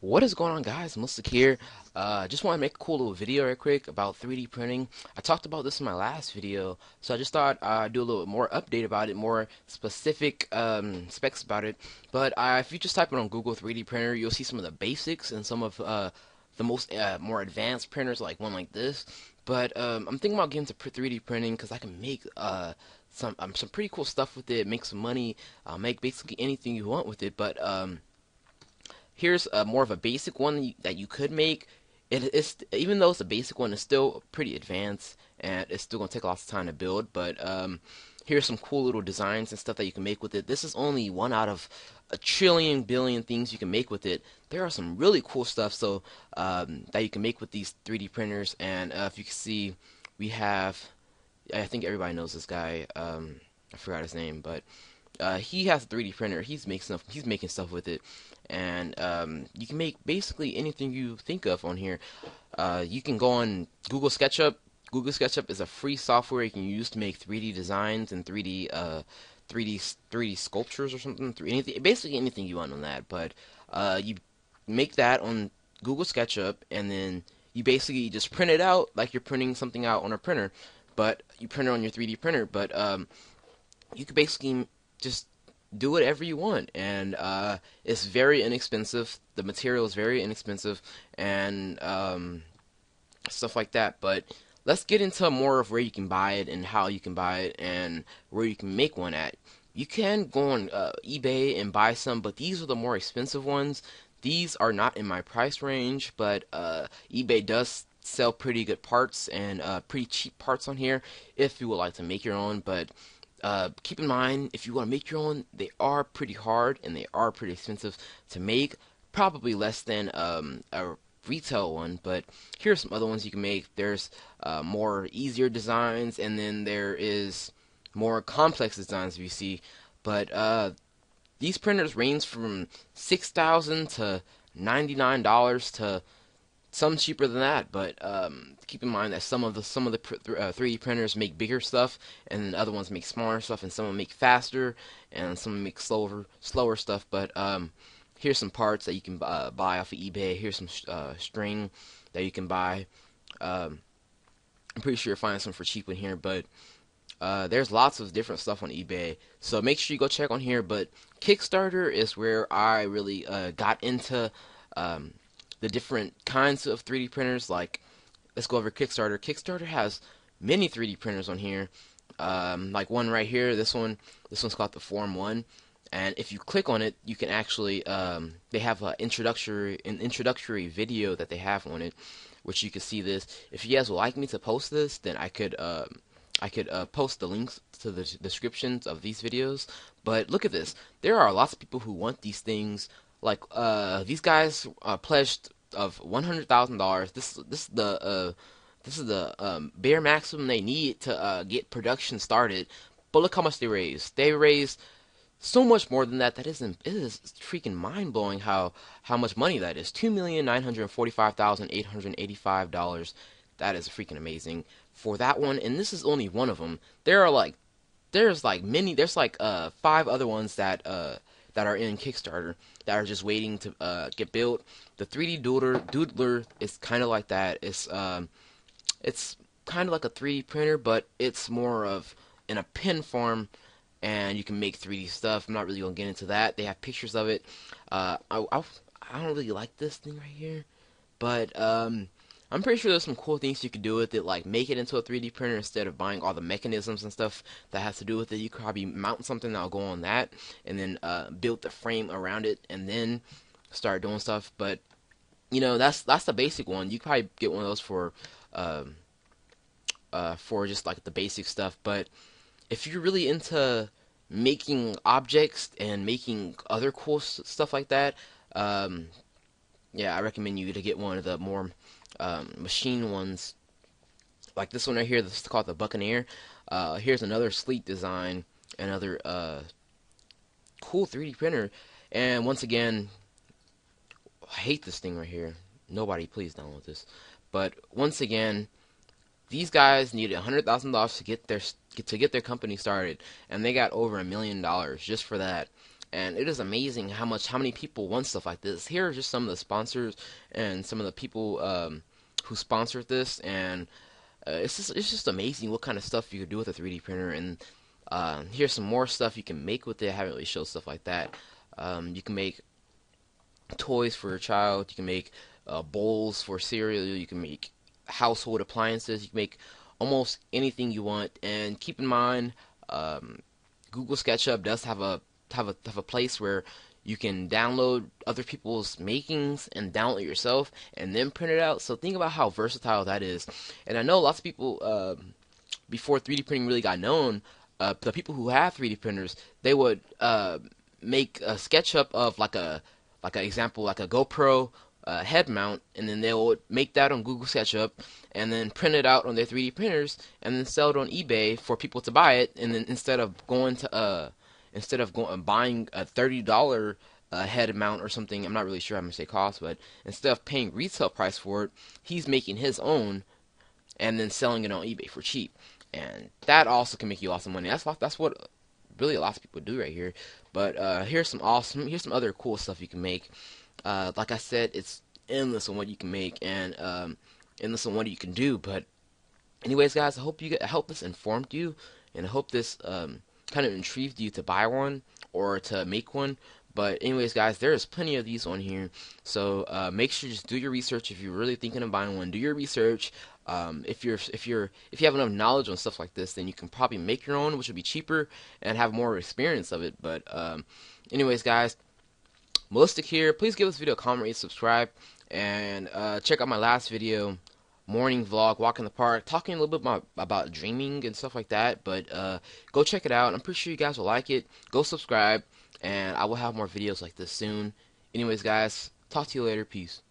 What is going on, guys? Muslik here. Just want to make a cool little video right quick about 3D printing. I talked about this in my last video, so I just thought I'd do a little more update about it, more specific specs about it. But if you just type it on Google 3D printer, you'll see some of the basics and some of the most more advanced printers, like one like this. But I'm thinking about getting to 3D printing because I can make some pretty cool stuff with it, make some money, make basically anything you want with it. But here's more of a basic one that you could make. It is, even though it's a basic one, it's still pretty advanced and it's still gonna take lots of time to build. But here's some cool little designs and stuff that you can make with it. This is only one out of a trillion billion things you can make with it. There are some really cool stuff that you can make with these 3D printers. And if you can see, we have, I think everybody knows this guy. I forgot his name, but he has a 3D printer. He's making stuff with it, and you can make basically anything you think of on here. You can go on Google SketchUp. Google SketchUp is a free software you can use to make 3D designs and 3D sculptures or something. Basically anything you want on that. But you make that on Google SketchUp, and then you basically just print it out like you're printing something out on a printer, but you print it on your 3D printer. But you could basically just do whatever you want, and it's very inexpensive. The material is very inexpensive, and stuff like that. But let's get into more of where you can buy it and how you can buy it and where you can make one at. You can go on eBay and buy some, but these are the more expensive ones. These are not in my price range, but eBay does sell pretty good parts and pretty cheap parts on here if you would like to make your own. But keep in mind, if you want to make your own, they are pretty hard and they are pretty expensive to make. Probably less than a retail one, but here's some other ones you can make. There's more easier designs, and then there is more complex designs if you see. But these printers range from 6,000 to $99 to some cheaper than that. But keep in mind that some of the 3D printers make bigger stuff, and other ones make smaller stuff, and some will make faster, and some make slower stuff. But here's some parts that you can buy off of eBay. Here's some string that you can buy. I'm pretty sure you'll find some for cheap in here, but there's lots of different stuff on eBay, so make sure you go check on here. But Kickstarter is where I really got into um, the different kinds of 3D printers. Like, let's go over Kickstarter. Kickstarter has many 3D printers on here. Like one right here, this one's called the Form One, and if you click on it, you can actually they have an introductory video that they have on it, which you can see this. If you guys would like me to post this, then I could post the links to the descriptions of these videos. But look at this. There are lots of people who want these things. Like these guys pledged of $100,000. This is the bare maximum they need to get production started. But look how much they raised. They raised so much more than that. It is freaking mind blowing how much money that is. $2,945,885. That is freaking amazing for that one. And this is only one of them. There's like five other ones that are in Kickstarter that are just waiting to get built. The 3D Doodler is kind of like that. It's kind of like a 3D printer, but it's more of in a pen form, and you can make 3D stuff. I'm not really gonna get into that. They have pictures of it. I don't really like this thing right here, but I'm pretty sure there's some cool things you could do with it, like make it into a 3D printer instead of buying all the mechanisms and stuff that has to do with it. You could probably mount something that'll go on that, and then build the frame around it, and then start doing stuff. But that's the basic one. You could probably get one of those um, for just like the basic stuff. But if you're really into making objects and making other cool stuff like that, um, yeah, I recommend you to get one of the more machine ones, like this one right here. This is called the Buccaneer. Here's another sleek design, another cool 3D printer. And once again, I hate this thing right here. Nobody, please download this. But once again, these guys needed $100,000 to get their company started, and they got over $1 million just for that. and it is amazing how many people want stuff like this. Here are just some of the sponsors and some of the people who sponsored this, and it's just amazing what kind of stuff you could do with a 3D printer. And here's some more stuff you can make with it. I haven't really showed stuff like that. You can make toys for your child. You can make bowls for cereal. You can make household appliances. You can make almost anything you want. And keep in mind, Google SketchUp does have a place where you can download other people's makings and download it yourself and then print it out. So think about how versatile that is. And I know lots of people before 3D printing really got known, the people who have 3D printers, they would make a SketchUp of like an example, like a GoPro head mount, and then they would make that on Google SketchUp and then print it out on their 3D printers and then sell it on eBay for people to buy it. And then instead of going buying a $30 head mount or something, I'm not really sure how much they cost, but instead of paying retail price for it, he's making his own and then selling it on eBay for cheap. And that also can make you awesome money. That's what really a lot of people do right here. But here's some other cool stuff you can make. Like I said, it's endless on what you can make and endless on what you can do. But anyways, guys, I hope this informed you, and I hope this kind of intrigued you to buy one or to make one. But anyways, guys, there's plenty of these on here, so make sure you just do your research. If you're really thinking of buying one, do your research. If you have enough knowledge on stuff like this, then you can probably make your own, which would be cheaper and have more experience of it. But anyways, guys, Malistic here. Please give this video a comment, rate, subscribe, and check out my last video, morning vlog, walk in the park, talking a little bit about dreaming and stuff like that. But go check it out. I'm pretty sure you guys will like it. Go subscribe, and I will have more videos like this soon. Anyways, guys, talk to you later. Peace.